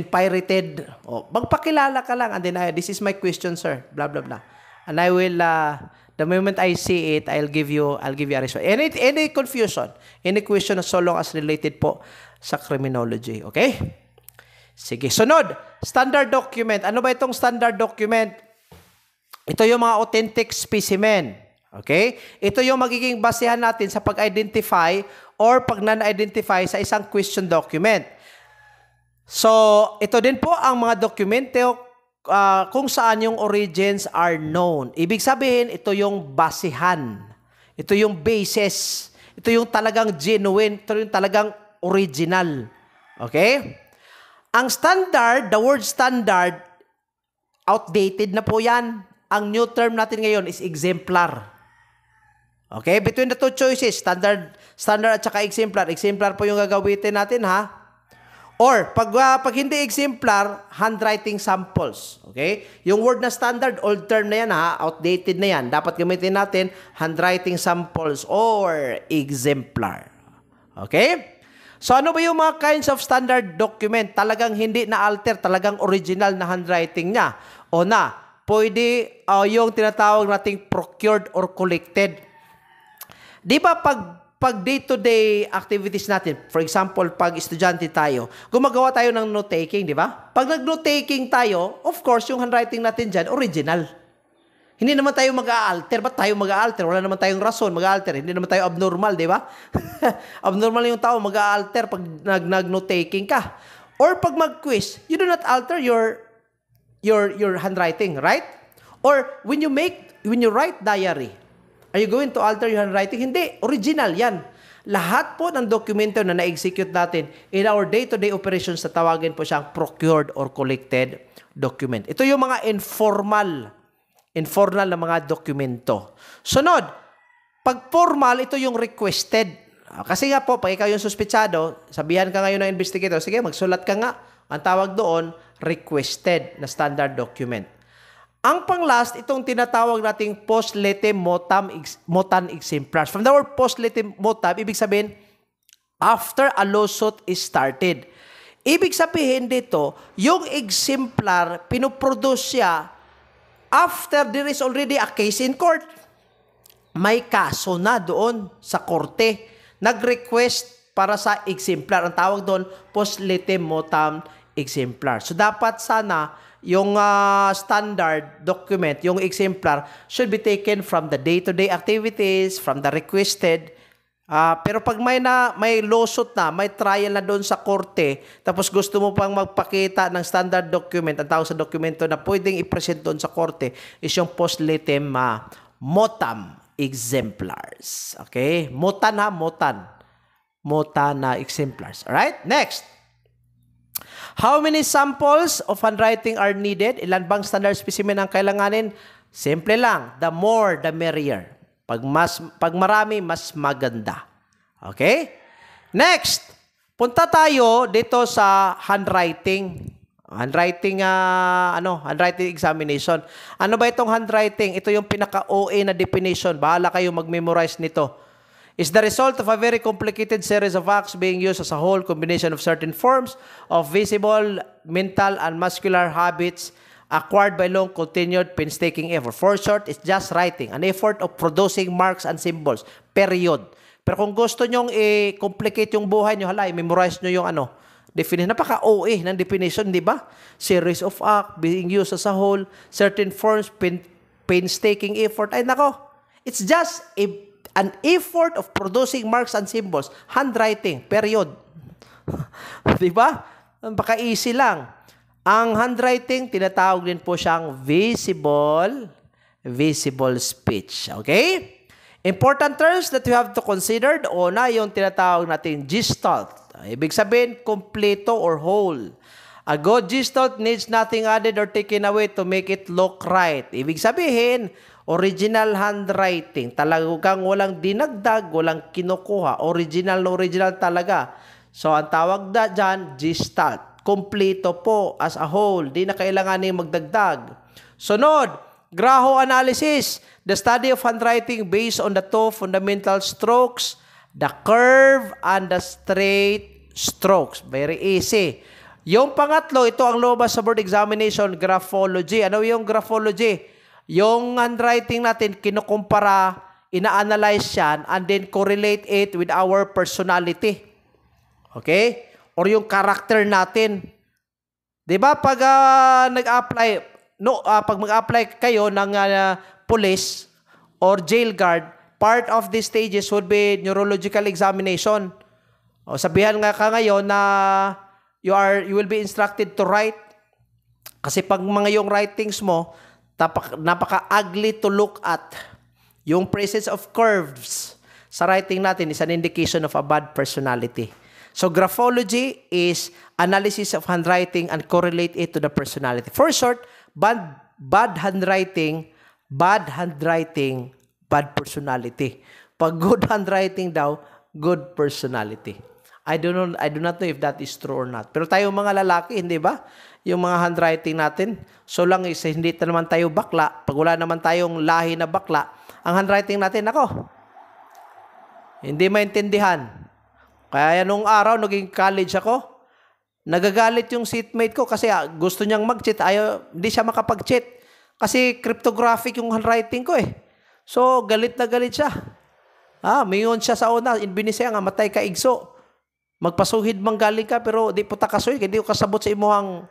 A: pirated. Magpakilala ka lang. And then, this is my question, sir. Blah, blah, blah. And I will, the moment I see it, I'll give you a response. Any confusion, any question so long as related po sa criminology. Okay? Sige. Sunod, standard document. Ano ba itong standard document? Ito yung mga authentic specimen. Okay? Ito yung magiging basehan natin sa pag-identify or pag non-identify sa isang question document. So, ito din po ang mga dokumento kung saan yung origins are known. Ibig sabihin, ito yung basihan. Ito yung basis. Ito yung talagang genuine. Ito yung talagang original. Okay? Ang standard, the word standard, outdated na po yan. Ang new term natin ngayon is exemplar. Okay? Between the two choices, standard at saka exemplar. Exemplar po yung gagamitin natin, ha? Or, pag hindi exemplar, handwriting samples. Okay? Yung word na standard, old term na yan, ha? Outdated na yan. Dapat gamitin natin handwriting samples or exemplar. Okay? So, ano ba yung mga kinds of standard document? Talagang hindi na-alter, talagang original na handwriting niya. O pwede yung tinatawag nating procured or collected. Di ba pag day-to-day activities natin, for example, pag estudyante tayo, gumagawa tayo ng note-taking, di ba? Pag nag-note-taking tayo, of course, yung handwriting natin dyan, original. Hindi naman tayo mag-a-alter. Ba't tayo mag-a-alter? Wala naman tayong rason mag-a-alter. Hindi naman tayo abnormal, di ba? Abnormal yung tao, mag-a-alter pag nag-note-taking ka. Or pag mag-quiz, you do not alter your handwriting, right? Or when you write diary, are you going to alter your handwriting? Hindi. Original yan. Lahat po ng dokumento na na-execute natin in our day-to-day operations, tawagin po siyang procured or collected document. Ito yung mga informal na mga dokumento. Sunod, pag formal, ito yung requested. Kasi nga po, pag ikaw yung suspitsado, sabihan ka ngayon ng investigator, sige, magsulat ka nga. Ang tawag doon, requested na standard document. Ang pang-last, itong tinatawag nating post litem motam exemplars. From the word post litem motam, ibig sabihin, after a lawsuit is started. Ibig sabihin dito, yung exemplar, pinoproduce siya after there is already a case in court. May kaso na doon sa korte. Nag-request para sa exemplar. Ang tawag doon, post litem motam exemplar. So, dapat sana yung standard document, yung exemplar, should be taken from the day-to-day activities, from the requested Pero pag may lawsuit na, may trial na doon sa korte, tapos gusto mo pang magpakita ng standard document, ang tawag sa dokumento na pwedeng i-present doon sa korte is yung post litem motam exemplars. Okay? Motan. Motana exemplars. Alright? Next. How many samples of handwriting are needed? Ilan bang standard specimen ang kailanganin? Simple lang. The more, the merrier. Pag marami, mas maganda. Okay? Next, punta tayo dito sa handwriting. Handwriting examination. Ano ba itong handwriting? Ito yung pinaka-OA na definition. Bahala kayo mag-memorize nito. Is the result of a very complicated series of acts being used as a whole combination of certain forms of visible, mental, and muscular habits acquired by long continued painstaking effort. For short, it's just writing, an effort of producing marks and symbols. Period. Pero kung gusto nyong i-complicate yung buhay nyo, i-memorize nyo yung definition. Napaka-OA ng definition, di ba? Series of acts being used as a whole, certain forms, painstaking effort. Ay nako, it's just an effort of producing marks and symbols. Handwriting, period. Di ba? Napaka-easy lang. Ang handwriting, tinatawag din po siyang visible speech. Okay? Important terms that you have to consider. Una, yung tinatawag natin gestalt. Ibig sabihin, kompleto or whole. A good gestalt needs nothing added or taken away to make it look right. Ibig sabihin, original handwriting. Talagang walang dinagdag, walang kinukuha. Original na original talaga. So, ang tawag na dyan, gestalt. Kompleto po as a whole. Di na kailanganin magdagdag. Sunod, Graho analysis. The study of handwriting based on the two fundamental strokes, the curve and the straight strokes. Very easy. Yung pangatlo, ito ang lumabas sa board examination, graphology. Ano yung graphology? Yung handwriting natin, kinukumpara, ina-analyze yan, and then correlate it with our personality. Okay? Or yung character natin. 'Di ba pag pag mag-apply kayo ng police or jail guard, part of these stages would be neurological examination. O sabihan nga ka ngayon na you will be instructed to write. Kasi pag mga yung writings mo, napaka-ugly to look at. Yung presence of curves sa writing natin is an indication of a bad personality. So, graphology is analysis of handwriting and correlate it to the personality. For short, bad handwriting, bad personality. Pag good handwriting daw, good personality. I do not know if that is true or not. Pero tayo mga lalaki, hindi ba? Yung mga handwriting natin, so lang is hindi naman tayo bakla. Pag wala naman tayong lahi na bakla, ang handwriting natin, hindi maintindihan. Kaya nung araw, naging college ako, nagagalit yung seatmate ko kasi gusto niyang mag-cheat. Hindi siya makapag-cheat. Kasi cryptographic yung handwriting ko eh. So, galit na galit siya. Mayon siya sa una. Binisaya nga, matay ka igso. Magpasuhid mang galing ka, pero di puta kasuy. Hindi ko kasabot sa imuhang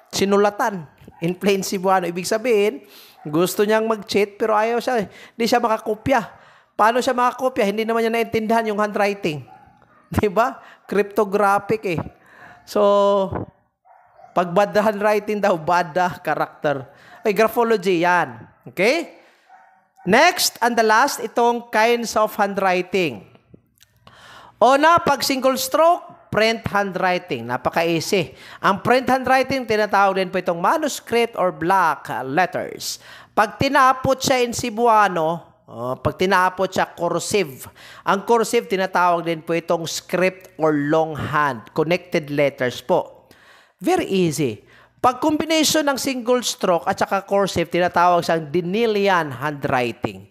A: sinulatan. In plain Cebuano. Ibig sabihin, gusto niyang mag-cheat, pero ayaw siya. Hindi siya makakopya. Paano siya makakopya? Hindi naman niya naintindihan yung handwriting. Diba? Cryptographic eh. So, pag bad handwriting daw, bad character. Ay, graphology, yan. Okay? Next, and the last, itong kinds of handwriting. Una, pag single stroke, print handwriting. Napaka-easy. Ang print handwriting, tinatawag din po itong manuscript or black letters. Pag tinapot siya in Cebuano, pag tinapot siya, cursive. Ang cursive, tinatawag din po itong script or longhand. Connected letters po. Very easy. Pag combination ng single stroke at saka cursive, tinatawag siyang Dinilian handwriting.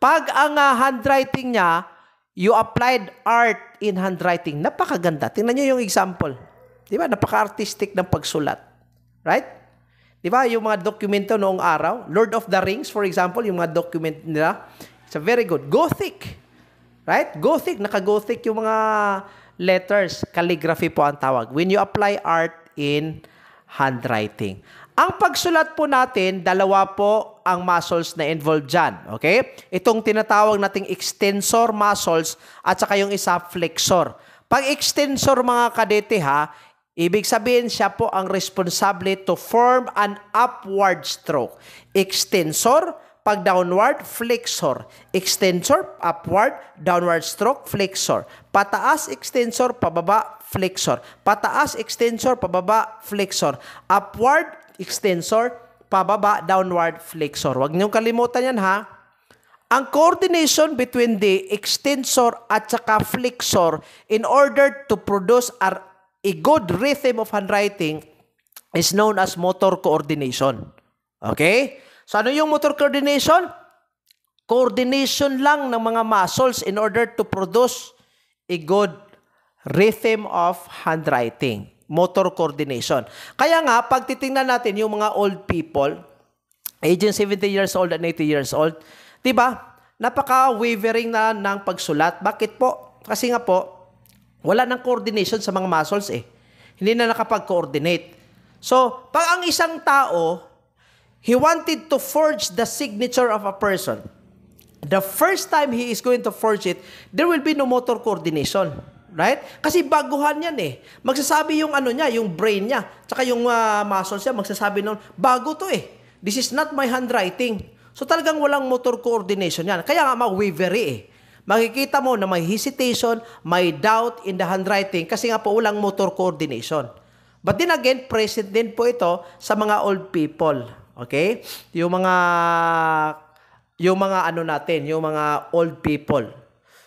A: Pag ang handwriting niya, you applied art in handwriting. Napakaganda. Tingnan niyo yung example. Di ba? Napaka-artistic ng pagsulat. Right? Di ba? Yung mga dokumento noong araw, Lord of the Rings, for example, yung mga document nila, it's a very good. Gothic. Right? Gothic. Naka-Gothic yung mga letters. Calligraphy po ang tawag. When you apply art in handwriting. Ang pagsulat po natin, dalawa po ang muscles na involved dyan. Okay? Itong tinatawag nating extensor muscles at saka yung isa flexor. Pag extensor mga kadete ha, ibig sabihin siya po ang responsable to form an upward stroke. Extensor, pag downward, flexor. Extensor, upward, downward stroke, flexor. Pataas, extensor, pababa, flexor. Pataas, extensor, pababa, flexor. Upward, extensor, pababa, downward, flexor. Huwag niyong kalimutan yan ha. Ang coordination between the extensor at saka flexor in order to produce a good rhythm of handwriting is known as motor coordination. Okay? So ano yung motor coordination? Coordination lang ng mga muscles in order to produce a good rhythm of handwriting. Motor coordination. Kaya nga, pag titingnan natin yung mga old people, aging 70 years old and 80 years old, diba? Napaka-wavering na ng pagsulat. Bakit po? Kasi nga po, wala ng coordination sa mga muscles eh. Hindi na nakapag-coordinate. So, pag ang isang tao, he wanted to forge the signature of a person. The first time he is going to forge it, there will be no motor coordination. Right? Kasi baguhan yan eh. Magsasabi yung ano niya, yung brain niya, tsaka yung muscles niya, magsasabi nun, bago to eh. This is not my handwriting. So talagang walang motor coordination yan. Kaya nga mag-wavery eh. Makikita mo na may hesitation, may doubt in the handwriting kasi nga po walang motor coordination. But then again, present din po ito sa mga old people. Okay? Yung mga ano natin, yung mga old people.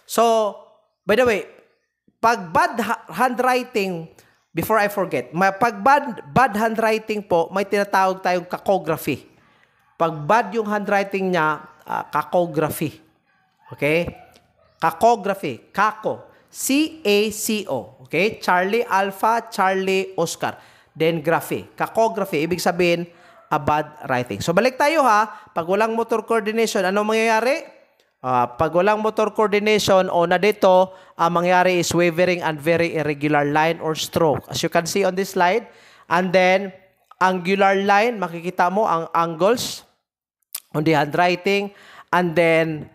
A: So, by the way, pag bad handwriting, before I forget, pag bad handwriting po, may tinatawag tayong cacography. Pag bad yung handwriting niya, cacography. Okay? Cacography. Kako. C-A-C-O. Okay? Charlie Alpha, Charlie Oscar. Then graphy. Cacography. Ibig sabihin, a bad writing. So balik tayo ha. Pag walang motor coordination, ano mangyayari? Pag walang motor coordination o na dito, ang mangyari is wavering and very irregular line or stroke. As you can see on this slide. And then, angular line, makikita mo ang angles on the handwriting. And then,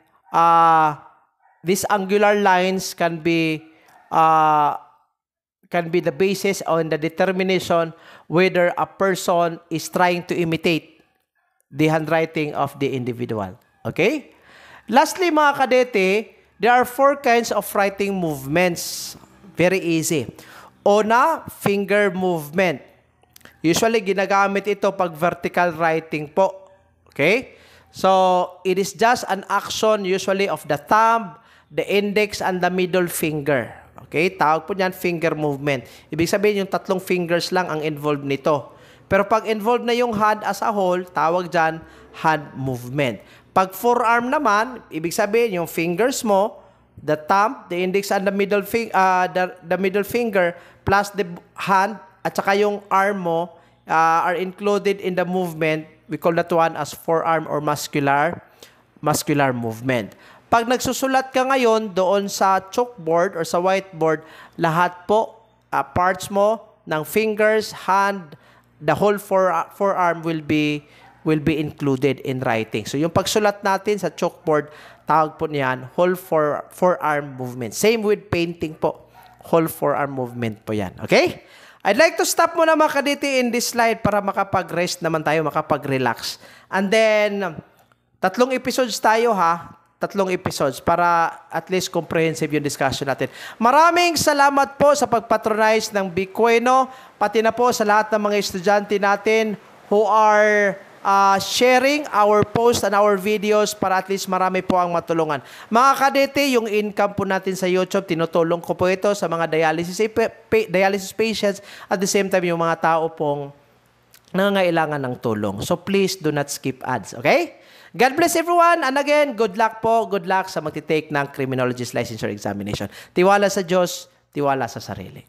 A: these angular lines can be the basis on the determination whether a person is trying to imitate the handwriting of the individual. Okay? Lastly, mga kadete, there are 4 kinds of writing movements. Very easy. Una, finger movement. Usually, ginagamit ito pag vertical writing po. Okay? So, it is just an action usually of the thumb, the index, and the middle finger. Okay? Tawag po niyan finger movement. Ibig sabihin, yung 3 fingers lang ang involved nito. Pero pag involved na yung hand as a whole, tawag dyan hand movement. Pag forearm naman, ibig sabihin yung fingers mo, the thumb, the index, and the middle finger plus the hand at saka yung arm mo are included in the movement. We call that one as forearm or muscular movement. Pag nagsusulat ka ngayon doon sa chalkboard or sa whiteboard, lahat po parts mo ng fingers, hand, the whole forearm will be included in writing. So, yung pagsulat natin sa chalkboard, tawag po niyan, whole forearm movement. Same with painting po. Whole forearm movement po yan. Okay? I'd like to stop muna mga kadete in this slide para makapag-rest naman tayo, makapag-relax. And then, 3 episodes tayo ha. 3 episodes para at least comprehensive yung discussion natin. Maraming salamat po sa pagpatronize ng Bicueno, pati na po sa lahat ng mga estudyante natin who are sharing our posts and our videos para at least marami po ang matulungan. Mga kadete, yung income po natin sa YouTube, tinutulong ko po ito sa mga dialysis patients at the same time yung mga tao pong nangangailangan ng tulong. So please do not skip ads, okay? God bless everyone. And again, good luck po. Good luck sa magtitake ng Criminologist Licensure Examination. Tiwala sa Diyos, tiwala sa sarili.